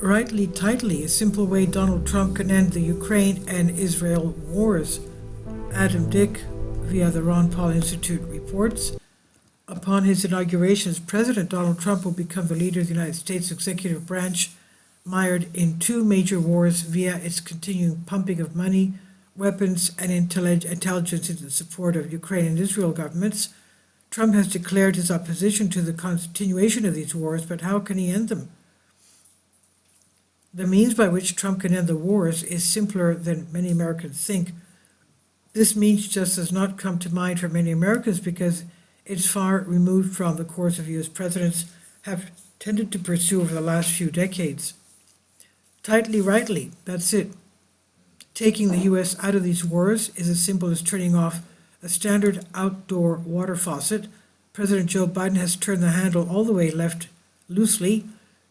Rightly, tightly, a simple way Donald Trump can end the Ukraine and Israel wars. Adam Dick, via the Ron Paul Institute, reports. Upon his inauguration as president, Donald Trump will become the leader of the United States executive branch, mired in two major wars via its continuing pumping of money, weapons, and intelligence into the support of Ukraine and Israel governments. Trump has declared his opposition to the continuation of these wars, but how can he end them? The means by which Trump can end the wars is simpler than many Americans think. This means just does not come to mind for many Americans because it's far removed from the course of U.S. presidents have tended to pursue over the last few decades. Tightly, rightly, that's it. Taking the U.S. out of these wars is as simple as turning off a standard outdoor water faucet. President Joe Biden has turned the handle all the way left loosely.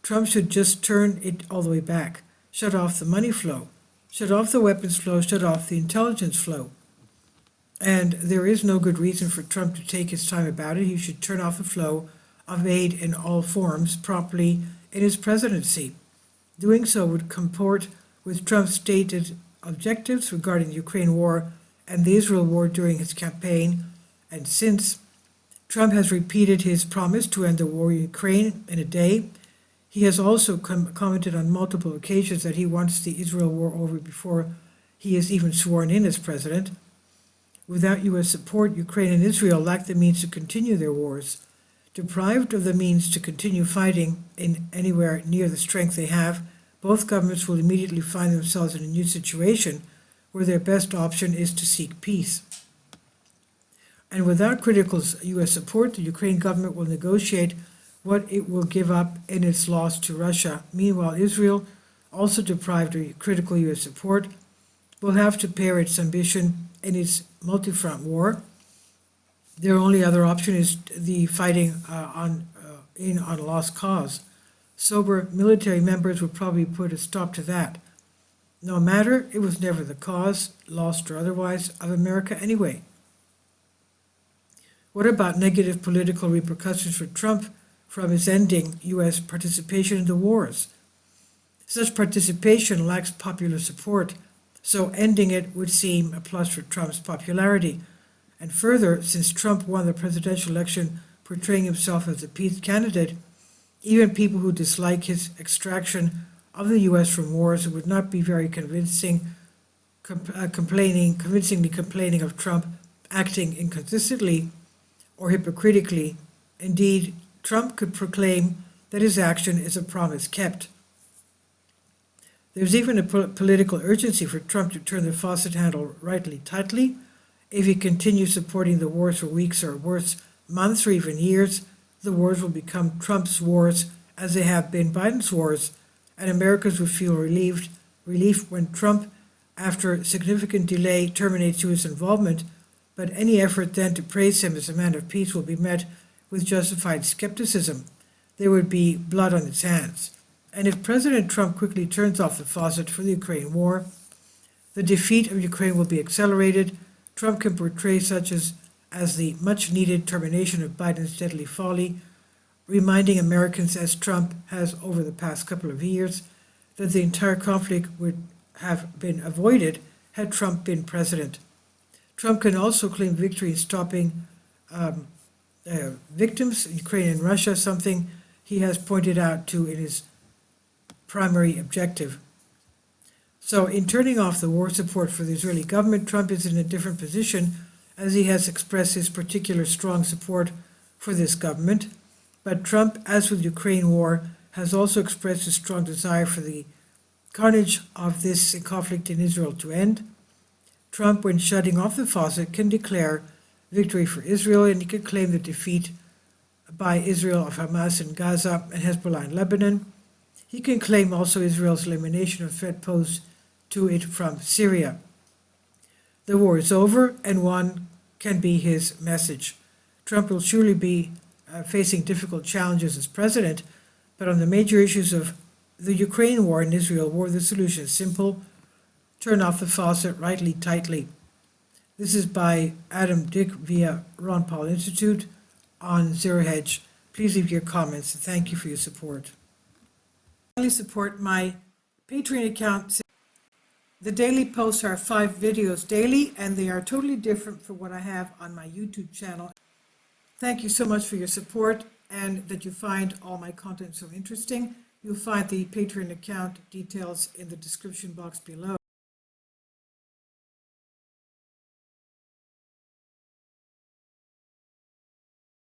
Trump should just turn it all the way back, shut off the money flow, shut off the weapons flow, shut off the intelligence flow. And there is no good reason for Trump to take his time about it. He should turn off the flow of aid in all forms properly in his presidency. Doing so would comport with Trump's stated objectives regarding the Ukraine war and the Israel war during his campaign. And since Trump has repeated his promise to end the war in Ukraine in a day, he has also commented on multiple occasions that he wants the Israel war over before he is even sworn in as president. Without U.S. support, Ukraine and Israel lack the means to continue their wars. Deprived of the means to continue fighting in anywhere near the strength they have, both governments will immediately find themselves in a new situation where their best option is to seek peace. And without critical U.S. support, the Ukraine government will negotiate what it will give up in its loss to Russia. Meanwhile, Israel, also deprived of critical U.S. support, will have to pare its ambition in its multi-front war. Their only other option is the fighting on a lost cause. Sober military members would probably put a stop to that. No matter, it was never the cause, lost or otherwise, of America anyway. What about negative political repercussions for Trump from his ending U.S. participation in the wars? Such participation lacks popular support, so ending it would seem a plus for Trump's popularity. And further, since Trump won the presidential election portraying himself as a peace candidate, even people who dislike his extraction of the U.S. from wars would not be very convincingly complaining of Trump acting inconsistently or hypocritically. Indeed, Trump could proclaim that his action is a promise kept. There's even a political urgency for Trump to turn the faucet handle rightly tightly. If he continues supporting the wars for weeks or worse, months or even years, the wars will become Trump's wars as they have been Biden's wars, and Americans would feel relief when Trump, after significant delay, terminates U.S. involvement, but any effort then to praise him as a man of peace will be met with justified skepticism. There would be blood on its hands. And if President Trump quickly turns off the faucet for the Ukraine war, the defeat of Ukraine will be accelerated. Trump can portray such as the much-needed termination of Biden's deadly folly, reminding Americans, as Trump has over the past couple of years, that the entire conflict would have been avoided had Trump been president. Trump can also claim victory in stopping victims, Ukraine and Russia, something he has pointed out to in his primary objective. So in turning off the war support for the Israeli government, Trump is in a different position, as he has expressed his particular strong support for this government. But Trump, as with the Ukraine war, has also expressed a strong desire for the carnage of this conflict in Israel to end. Trump, when shutting off the faucet, can declare victory for Israel, and he can claim the defeat by Israel of Hamas in Gaza and Hezbollah in Lebanon. He can claim also Israel's elimination of threat posed to it from Syria. The war is over, and one can be his message. Trump will surely be facing difficult challenges as president, but on the major issues of the Ukraine war and Israel war, the solution is simple: turn off the faucet rightly tightly. This is by Adam Dick via Ron Paul Institute on Zero Hedge. Please leave your comments, and thank you for your support. Finally, support my Patreon account. The daily posts are 5 videos daily, and they are totally different from what I have on my YouTube channel. Thank you so much for your support and that you find all my content so interesting. You'll find the Patreon account details in the description box below.